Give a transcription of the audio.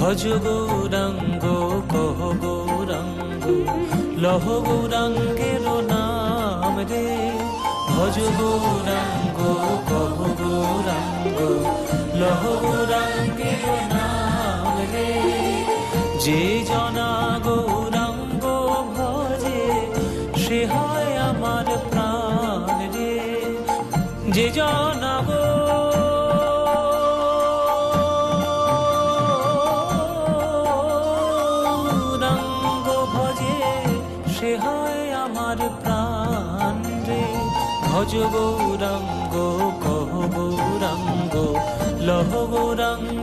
ভজ গৌরাঙ্গ কহ গৌরাঙ্গ লহ গৌরাঙ্গের নাম রে। ভজ গৌরাঙ্গ কহ গৌরাঙ্গ লহ গৌরাঙ্গের নাম রে। যে জনা গৌরাঙ্গ ভজে সে হয় আমার প্রাণ রে। যে জনা গৌরাঙ্গ ভজে সে হয় আমার প্রাণ রে। ভজ গৌরাঙ্গ কহ গৌরাঙ্গ লহ গৌরাঙ্গ